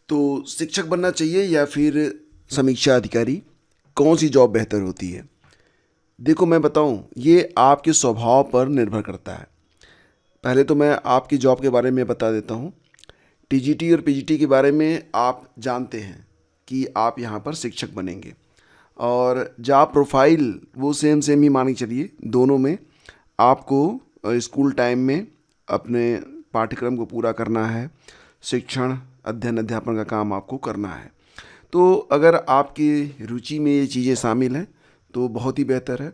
तो शिक्षक बनना चाहिए या फिर समीक्षा अधिकारी, कौन सी जॉब बेहतर होती है? देखो मैं बताऊं, ये आपके स्वभाव पर निर्भर करता है। पहले तो मैं आपकी जॉब के बारे में बता देता हूँ। टीजीटी और पीजीटी के बारे में आप जानते हैं कि आप यहाँ पर शिक्षक बनेंगे, और जॉब प्रोफाइल वो सेम सेम ही मानी चलिए। दोनों में आपको स्कूल टाइम में अपने पाठ्यक्रम को पूरा करना है, शिक्षण अध्ययन अध्यापन का काम आपको करना है। तो अगर आपकी रुचि में ये चीज़ें शामिल हैं तो बहुत ही बेहतर है।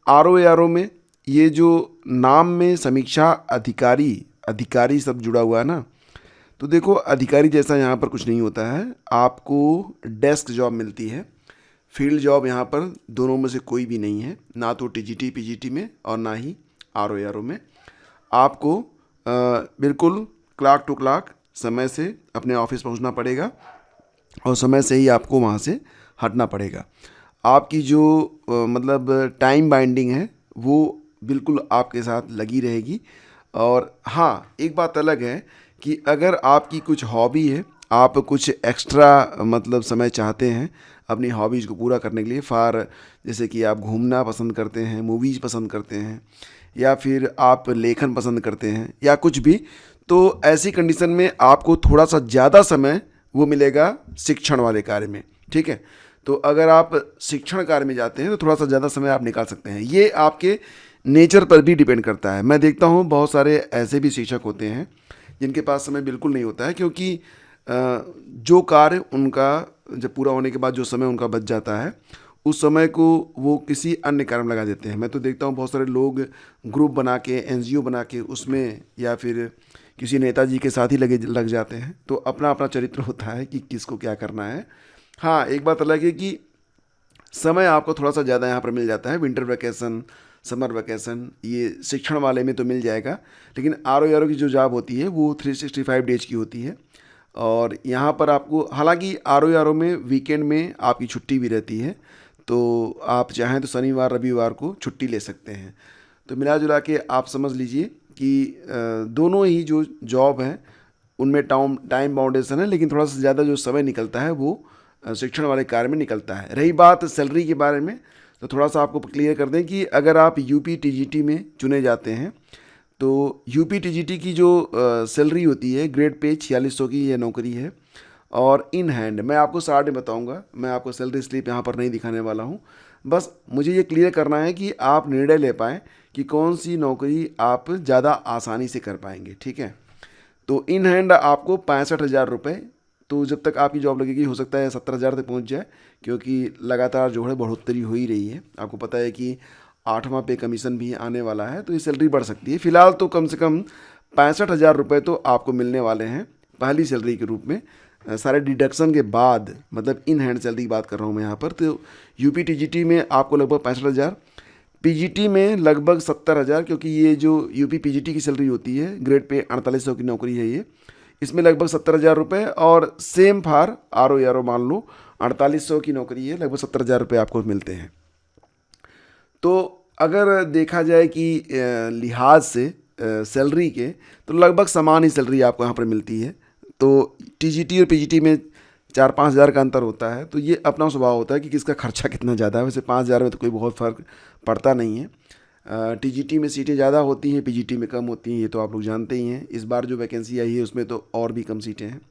आर ओ में ये जो नाम में समीक्षा अधिकारी अधिकारी सब जुड़ा हुआ है ना, तो देखो अधिकारी जैसा यहाँ पर कुछ नहीं होता है। आपको डेस्क जॉब मिलती है, फील्ड जॉब यहाँ पर दोनों में से कोई भी नहीं है, ना तो टीजीटी पीजीटी में और ना ही आर ओ में। आपको बिल्कुल क्लार्क टू क्लार्क समय से अपने ऑफिस पहुँचना पड़ेगा और समय से ही आपको वहाँ से हटना पड़ेगा। आपकी जो मतलब टाइम बाइंडिंग है वो बिल्कुल आपके साथ लगी रहेगी। और हाँ, एक बात अलग है कि अगर आपकी कुछ हॉबी है, आप कुछ एक्स्ट्रा मतलब समय चाहते हैं अपनी हॉबीज़ को पूरा करने के लिए, जैसे कि आप घूमना पसंद करते हैं, मूवीज़ पसंद करते हैं, या फिर आप लेखन पसंद करते हैं या कुछ भी, तो ऐसी कंडीशन में आपको थोड़ा सा ज़्यादा समय वो मिलेगा शिक्षण वाले कार्य में। ठीक है, तो अगर आप शिक्षण कार्य में जाते हैं तो थोड़ा सा ज़्यादा समय आप निकाल सकते हैं। ये आपके नेचर पर भी डिपेंड करता है। मैं देखता हूँ बहुत सारे ऐसे भी शिक्षक होते हैं जिनके पास समय बिल्कुल नहीं होता है, क्योंकि जो कार्य उनका जब पूरा होने के बाद जो समय उनका बच जाता है उस समय को वो किसी अन्य कार्य में लगा देते हैं। मैं तो देखता हूँ बहुत सारे लोग ग्रुप बना के, एनजीओ बना के उसमें, या फिर किसी नेताजी के साथ ही लग जाते हैं। तो अपना अपना चरित्र होता है कि किसको क्या करना है। हाँ, एक बात अलग है कि समय आपको थोड़ा सा ज़्यादा यहाँ पर मिल जाता है। विंटर वैकेशन, समर वैकेशन, ये शिक्षण वाले में तो मिल जाएगा, लेकिन आर ओ की जो जॉब होती है वो 365 डेज की होती है। और यहाँ पर आपको, हालांकि आर ओ में वीकेंड में आपकी छुट्टी भी रहती है, तो आप चाहें तो शनिवार रविवार को छुट्टी ले सकते हैं। तो मिला जुला के आप समझ लीजिए कि दोनों ही जो जॉब हैं उनमें टाइम बाउंडेशन है, लेकिन थोड़ा सा ज़्यादा जो समय निकलता है वो शिक्षण वाले कार्य में निकलता है। रही बात सैलरी के बारे में, तो थोड़ा सा आपको क्लियर कर दें कि अगर आप यूपी टीजीटी में चुने जाते हैं तो यूपी टीजीटी की जो सैलरी होती है, ग्रेड पे 4600 की ये नौकरी है। और इन हैंड मैं आपको साथ में बताऊंगा, मैं आपको सैलरी स्लिप यहाँ पर नहीं दिखाने वाला हूँ। बस मुझे ये क्लियर करना है कि आप निर्णय ले पाएँ कि कौन सी नौकरी आप ज़्यादा आसानी से कर पाएंगे। ठीक है, तो इन हैंड आपको 65,000 रुपये, तो जब तक आपकी जॉब लगेगी हो सकता है 70,000 तक पहुंच जाए, क्योंकि लगातार जो है बढ़ोतरी हो ही रही है। आपको पता है कि 8वां पे कमीशन भी आने वाला है, तो ये सैलरी बढ़ सकती है। फिलहाल तो कम से कम 65,000 रुपये तो आपको मिलने वाले हैं पहली सैलरी के रूप में, सारे डिडक्शन के बाद, मतलब इन हैंड सैलरी की बात कर रहा हूँ मैं यहाँ पर। तो यूपी टीजीटी में आपको लगभग 65,000, पीजीटी में लगभग 70,000, क्योंकि ये जो यूपी पीजीटी की सैलरी होती है ग्रेड पे 4800 की नौकरी है ये, इसमें लगभग 70,000 रुपये। और सेम फार आर ओ मान लो 4800 की नौकरी है, लगभग 70,000 रुपये आपको मिलते हैं। तो अगर देखा जाए कि लिहाज से सैलरी के, तो लगभग समान ही सैलरी आपको यहाँ पर मिलती है। तो टीजीटी और पीजीटी में 4-5 हज़ार का अंतर होता है, तो ये अपना स्वभाव होता है कि किसका खर्चा कितना ज़्यादा है। वैसे 5,000 में तो कोई बहुत फ़र्क पड़ता नहीं है। टीजीटी में सीटें ज़्यादा होती हैं, पीजीटी में कम होती हैं, ये तो आप लोग जानते ही हैं। इस बार जो वैकेंसी आई है उसमें तो और भी कम सीटें हैं,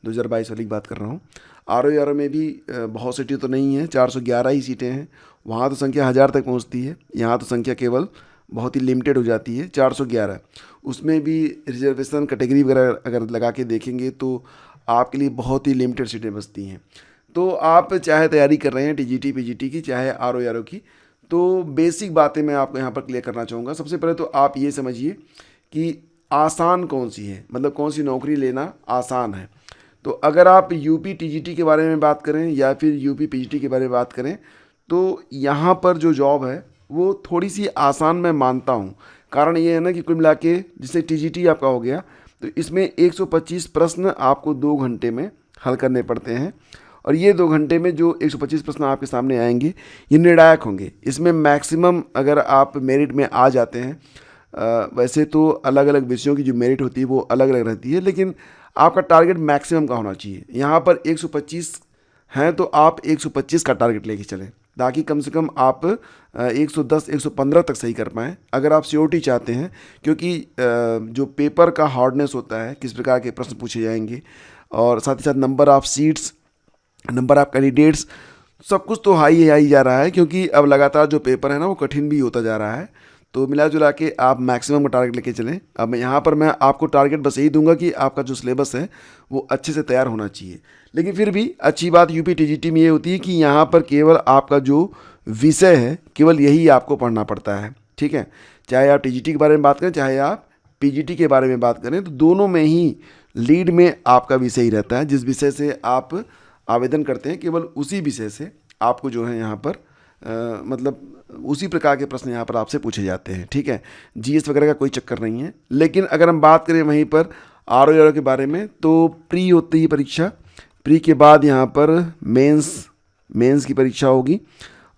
2022 वाली की बात कर रहा हूँ। आर ओ में भी बहुत सीटें तो नहीं हैं, 411 ही सीटें हैं। वहाँ तो संख्या 1,000 तक पहुँचती है, यहाँ तो संख्या केवल बहुत ही लिमिटेड हो जाती है, 411। उसमें भी रिजर्वेशन कैटेगरी वगैरह अगर लगा के देखेंगे तो आपके लिए बहुत ही लिमिटेड सीटें बचती हैं। तो आप चाहे तैयारी कर रहे हैं टीजीटी पीजीटी की, चाहे आर ओ की, तो बेसिक बातें मैं आपको यहाँ पर क्लियर करना चाहूँगा। सबसे पहले तो आप ये समझिए कि आसान कौन सी है, मतलब कौन सी नौकरी लेना आसान है। तो अगर आप यूपी टीजीटी के बारे में बात करें या फिर यूपी पीजीटी के बारे में बात करें, तो यहाँ पर जो जॉब है वो थोड़ी सी आसान मैं मानता हूँ। कारण ये है ना कि कुल मिला के, जैसे टीजीटी आपका हो गया, तो इसमें 125 प्रश्न आपको 2 घंटे में हल करने पड़ते हैं। और ये 2 घंटे में जो 125 प्रश्न आपके सामने आएंगे ये निर्णायक होंगे। इसमें मैक्सिमम अगर आप मेरिट में आ जाते हैं, वैसे तो अलग अलग विषयों की जो मेरिट होती है वो अलग अलग रहती है, लेकिन आपका टारगेट मैक्सिमम का होना चाहिए। यहाँ पर 125 हैं तो आप 125 का टारगेट लेके चलें, ताकि कम से कम आप 110 115 तक सही कर पाएँ अगर आप सियोरिटी चाहते हैं। क्योंकि जो पेपर का हार्डनेस होता है, किस प्रकार के प्रश्न पूछे जाएंगे, और साथ ही साथ number of seats, number of candidates, सब कुछ तो हाई ही जा रहा है, क्योंकि अब लगातार जो पेपर है ना वो कठिन भी होता जा रहा है। तो मिला जुला के आप मैक्सिमम का टारगेट लेके चलें। अब यहाँ पर मैं आपको टारगेट बस यही दूंगा कि आपका जो सिलेबस है वो अच्छे से तैयार होना चाहिए। लेकिन फिर भी अच्छी बात यूपी टीजीटी में ये होती है कि यहाँ पर केवल आपका जो विषय है केवल यही आपको पढ़ना पड़ता है, ठीक है। चाहे आप टीजीटी के बारे में बात करें, चाहे आप पीजीटी के बारे में बात करें, तो दोनों में ही लीड में आपका विषय ही रहता है। जिस विषय से आप आवेदन करते हैं केवल उसी विषय से आपको जो है यहाँ पर मतलब उसी प्रकार के प्रश्न यहाँ पर आपसे पूछे जाते हैं, ठीक है। जीएस वगैरह का कोई चक्कर नहीं है। लेकिन अगर हम बात करें वहीं पर आरओ के बारे में, तो प्री होती है परीक्षा, प्री के बाद यहाँ पर मेंस की परीक्षा होगी,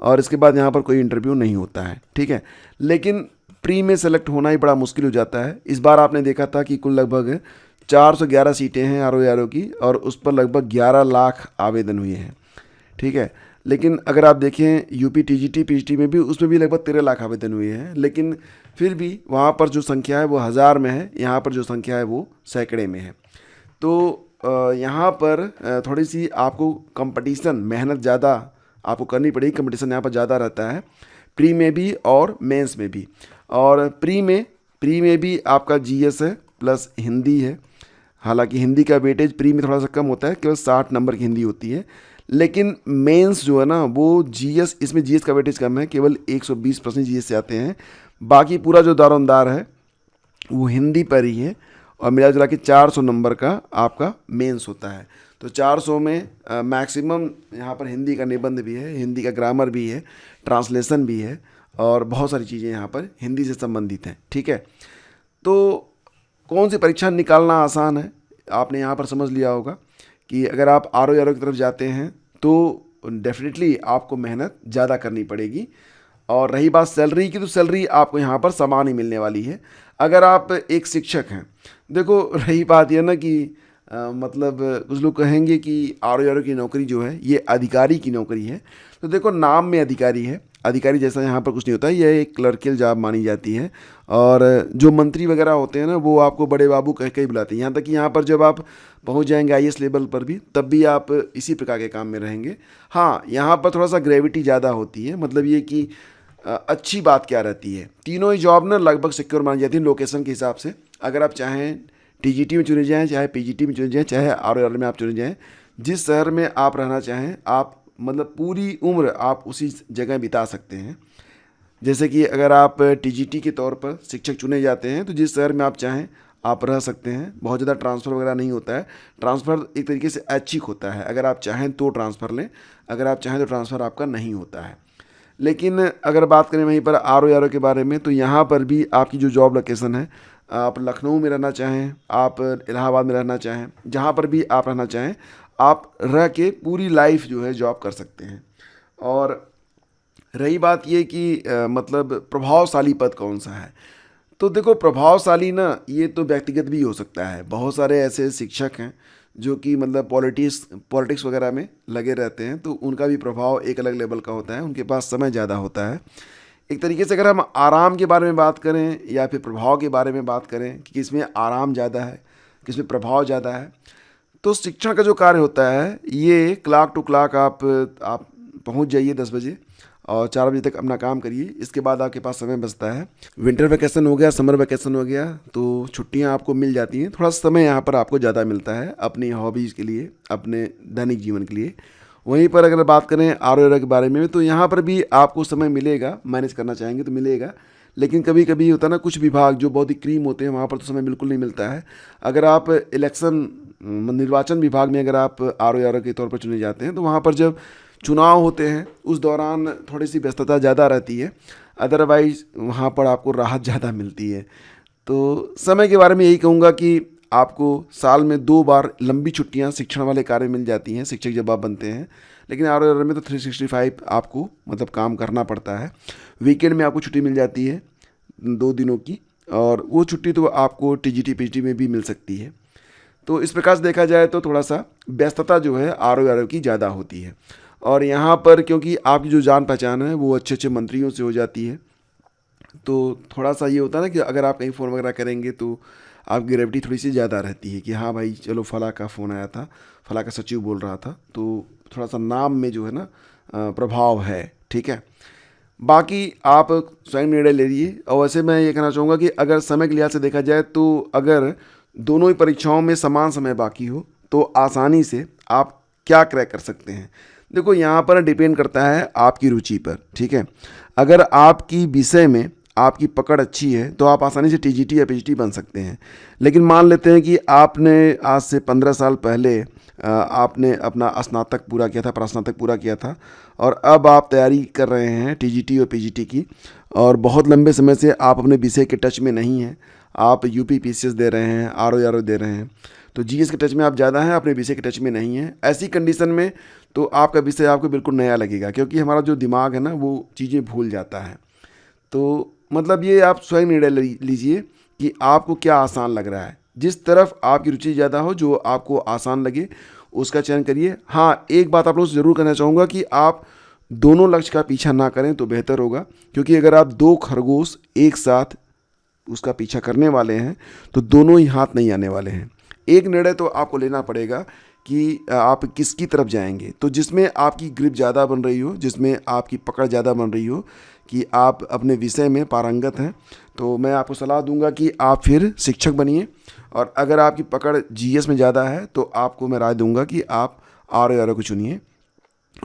और इसके बाद यहाँ पर कोई इंटरव्यू नहीं होता है, ठीक है। लेकिन प्री में सेलेक्ट होना ही बड़ा मुश्किल हो जाता है। इस बार आपने देखा था कि कुल लगभग 411 सीटें हैं आरओ की, और उस पर लगभग 11 लाख आवेदन हुए हैं, ठीक है। लेकिन अगर आप देखें यूपी टीजीटी पीजीटी में भी, उसमें भी लगभग 13 लाख आवेदन हुए हैं। लेकिन फिर भी वहाँ पर जो संख्या है वो 1000 में है, यहाँ पर जो संख्या है वो सैकड़े में है। तो यहाँ पर थोड़ी सी आपको कंपटीशन, मेहनत ज़्यादा आपको करनी पड़ेगी। कंपटीशन यहाँ पर ज़्यादा रहता है, प्री में भी और मेंस में भी। और प्री में भी आपका जीएस है प्लस हिंदी है। हालांकि हिंदी का वेटेज प्री में थोड़ा सा कम होता है, केवल 60 नंबर की हिंदी होती है। लेकिन मेंस जो है ना वो जीएस, इसमें जीएस का वेटेज कम है, केवल 120% जीएस से आते हैं। बाकी पूरा जो दारोमदार है वो हिंदी पर ही है, और मिला जुला के 400 नंबर का आपका मेंस होता है। तो 400 में मैक्सिमम यहाँ पर हिंदी का निबंध भी है, हिंदी का ग्रामर भी है, ट्रांसलेशन भी है, और बहुत सारी चीज़ें यहाँ पर हिंदी से संबंधित हैं, ठीक है। तो कौन सी परीक्षा निकालना आसान है, आपने यहाँ पर समझ लिया होगा कि अगर आप आरओ की तरफ जाते हैं तो डेफिनेटली आपको मेहनत ज़्यादा करनी पड़ेगी। और रही बात सैलरी की, तो सैलरी आपको यहाँ पर समान ही मिलने वाली है। अगर आप एक शिक्षक हैं, देखो रही बात यह ना कि मतलब कुछ लोग कहेंगे कि आरओ की नौकरी जो है ये अधिकारी की नौकरी है। तो देखो नाम में अधिकारी है, अधिकारी जैसा यहाँ पर कुछ नहीं होता है, यह एक क्लर्कियल जॉब मानी जाती है। और जो मंत्री वगैरह होते हैं ना वो आपको बड़े बाबू कह के ही बुलाते हैं। यहाँ तक कि यहाँ पर जब आप पहुँच जाएंगे आईएएस लेवल पर भी, तब भी आप इसी प्रकार के काम में रहेंगे। हाँ, यहाँ पर थोड़ा सा ग्रेविटी ज़्यादा होती है। मतलब ये कि अच्छी बात क्या रहती है, तीनों ही जॉब ना लगभग सिक्योर मानी जाती है लोकेशन के हिसाब से। अगर आप चाहें टीजीटी में चुने जाएँ, चाहे पीजीटी में चुने जाएँ, चाहे आरओ में आप चुने जाएँ, जिस शहर में आप रहना चाहें आप मतलब पूरी उम्र आप उसी जगह बिता सकते हैं। जैसे कि अगर आप टीजीटी के तौर पर शिक्षक चुने जाते हैं तो जिस शहर में आप चाहें आप रह सकते हैं। बहुत ज़्यादा ट्रांसफ़र वगैरह नहीं होता है। ट्रांसफ़र एक तरीके से ऐच्छिक होता है, अगर आप चाहें तो ट्रांसफ़र लें, अगर आप चाहें तो ट्रांसफ़र आपका नहीं होता है। लेकिन अगर बात करें वहीं पर आरओ के बारे में, तो यहाँ पर भी आपकी जो जॉब लोकेशन है, आप लखनऊ में रहना चाहें, आप इलाहाबाद में रहना चाहें, जहाँ पर भी आप रहना चाहें, आप रह के पूरी लाइफ जो है जॉब कर सकते हैं। और रही बात ये कि मतलब प्रभावशाली पद कौन सा है, तो देखो प्रभावशाली ना ये तो व्यक्तिगत भी हो सकता है। बहुत सारे ऐसे शिक्षक हैं जो कि मतलब पॉलिटिक्स वगैरह में लगे रहते हैं, तो उनका भी प्रभाव एक अलग लेवल का होता है, उनके पास समय ज़्यादा होता है। एक तरीके से अगर हम आराम के बारे में बात करें या फिर प्रभाव के बारे में बात करें कि किसमें आराम ज़्यादा है, किसमें प्रभाव ज़्यादा है, तो शिक्षण का जो कार्य होता है ये क्लाक टू क्लाक आप पहुंच जाइए 10 बजे और 4 बजे तक अपना काम करिए। इसके बाद आपके पास समय बचता है। विंटर वैकेशन हो गया, समर वैकेशन हो गया, तो छुट्टियां आपको मिल जाती हैं। थोड़ा समय यहाँ पर आपको ज़्यादा मिलता है अपनी हॉबीज़ के लिए, अपने दैनिक जीवन के लिए। वहीं पर अगर बात करें आरओ के बारे में, तो यहाँ पर भी आपको समय मिलेगा, मैनेज करना चाहेंगे तो मिलेगा। लेकिन कभी कभी होता है ना, कुछ विभाग जो बहुत ही क्रीम होते हैं वहाँ पर तो समय बिल्कुल नहीं मिलता है। अगर आप निर्वाचन विभाग में अगर आप आरओ के तौर पर चुने जाते हैं, तो वहाँ पर जब चुनाव होते हैं उस दौरान थोड़ी सी व्यस्तता ज़्यादा रहती है, अदरवाइज़ वहाँ पर आपको राहत ज़्यादा मिलती है। तो समय के बारे में यही कहूँगा कि आपको साल में 2 बार लंबी छुट्टियाँ शिक्षण वाले कार्य मिल जाती हैं शिक्षक जब आप बनते हैं। लेकिन आरओ में तो 365 आपको मतलब काम करना पड़ता है। वीकेंड में आपको छुट्टी मिल जाती है 2 दिनों की, और वो छुट्टी तो आपको टीजीटी पीजीटी में भी मिल सकती है। तो इस प्रकार से देखा जाए तो थोड़ा सा व्यस्तता जो है RO की ज़्यादा होती है। और यहाँ पर क्योंकि आपकी जो जान पहचान है वो अच्छे अच्छे मंत्रियों से हो जाती है, तो थोड़ा सा ये होता है ना कि अगर आप कहीं फ़ोन वगैरह करेंगे तो आपकी ग्रेविटी थोड़ी सी ज़्यादा रहती है कि हाँ भाई चलो फला का फ़ोन आया था, फला का सचिव बोल रहा था, तो थोड़ा सा नाम में जो है ना प्रभाव है। ठीक है, बाकी आप स्वयं निर्णय ले लीजिए। और वैसे मैं ये कहना चाहूँगा कि अगर समय के लिहाज से देखा जाए तो अगर दोनों ही परीक्षाओं में समान समय बाकी हो तो आसानी से आप क्या क्रैक कर सकते हैं। देखो यहाँ पर डिपेंड करता है आपकी रुचि पर। ठीक है, अगर आपकी विषय में आपकी पकड़ अच्छी है तो आप आसानी से TGT या PGT बन सकते हैं। लेकिन मान लेते हैं कि आपने आज से 15 साल पहले आपने अपना स्नातक पूरा किया था, प्रास्नातक पूरा किया था, और अब आप तैयारी कर रहे हैं TGT और PGT की, और बहुत लंबे समय से आप अपने विषय के टच में नहीं हैं। आप UP PCS दे रहे हैं, RO दे रहे हैं, तो GS के टच में आप ज़्यादा हैं, अपने विषय के टच में नहीं हैं। ऐसी कंडीशन में तो आपका विषय आपको बिल्कुल नया लगेगा, क्योंकि हमारा जो दिमाग है ना वो चीज़ें भूल जाता है। तो मतलब ये आप स्वयं निर्णय लीजिए कि आपको क्या आसान लग रहा है। जिस तरफ आपकी रुचि ज़्यादा हो, जो आपको आसान लगे, उसका चयन करिए। हाँ, एक बात आप लोग से ज़रूर कहना चाहूँगा कि आप दोनों लक्ष्य का पीछा ना करें तो बेहतर होगा, क्योंकि अगर आप 2 खरगोश एक साथ उसका पीछा करने वाले हैं तो दोनों ही हाथ नहीं आने वाले हैं। एक निर्णय तो आपको लेना पड़ेगा कि आप किसकी तरफ जाएंगे, तो जिसमें आपकी ग्रिप ज़्यादा बन रही हो, जिसमें आपकी पकड़ ज़्यादा बन रही हो, कि आप अपने विषय में पारंगत हैं, तो मैं आपको सलाह दूंगा कि आप फिर शिक्षक बनिए। और अगर आपकी पकड़ GS में ज़्यादा है तो आपको मैं राय दूंगा कि आप RO को चुनिए।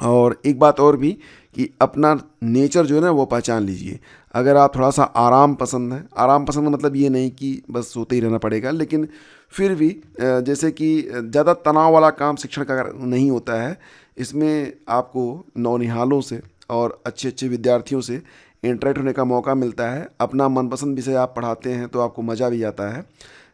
और एक बात और भी कि अपना नेचर जो है ना वो पहचान लीजिए। अगर आप थोड़ा सा आराम पसंद है, आराम पसंद मतलब ये नहीं कि बस सोते ही रहना पड़ेगा, लेकिन फिर भी जैसे कि ज़्यादा तनाव वाला काम शिक्षण का नहीं होता है। इसमें आपको नौनिहालों से और अच्छे अच्छे विद्यार्थियों से इंटरेक्ट होने का मौका मिलता है। अपना मनपसंद विषय आप पढ़ाते हैं तो आपको मज़ा भी आता है,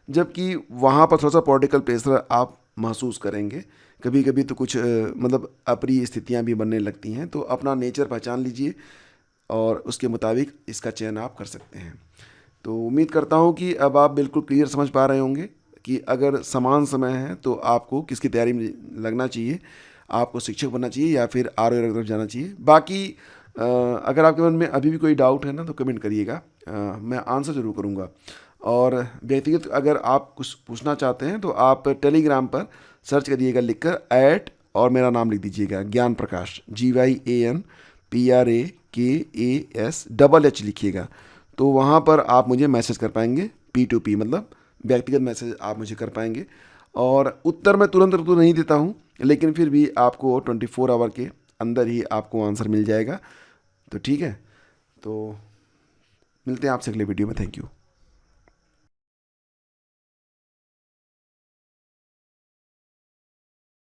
जबकि वहाँ पर थोड़ा सा पॉलिटिकल प्रेशर आप महसूस करेंगे। कभी कभी तो कुछ मतलब अप्रिय स्थितियाँ भी बनने लगती हैं। तो अपना नेचर पहचान लीजिए और उसके मुताबिक इसका चयन आप कर सकते हैं। तो उम्मीद करता हूँ कि अब आप बिल्कुल क्लियर समझ पा रहे होंगे कि अगर समान समय है तो आपको किसकी तैयारी में लगना चाहिए, आपको शिक्षक बनना चाहिए या फिर RO की तरफ जाना चाहिए। बाकी अगर आपके मन में अभी भी कोई डाउट है ना तो कमेंट करिएगा, मैं आंसर ज़रूर करूँगा। और व्यक्तिगत अगर आप कुछ पूछना चाहते हैं तो आप टेलीग्राम पर सर्च करिएगा लिखकर और मेरा नाम लिख दीजिएगा ज्ञान प्रकाश, GYANPRAKAS लिखिएगा। तो वहाँ पर आप मुझे मैसेज कर पाएंगे, P2P मतलब व्यक्तिगत मैसेज आप मुझे कर पाएंगे। और उत्तर मैं तुरंत तो नहीं देता हूँ, लेकिन फिर भी आपको 24 आवर के अंदर ही आपको आंसर मिल जाएगा। तो ठीक है, तो मिलते हैं आपसे अगले वीडियो में। Thank you.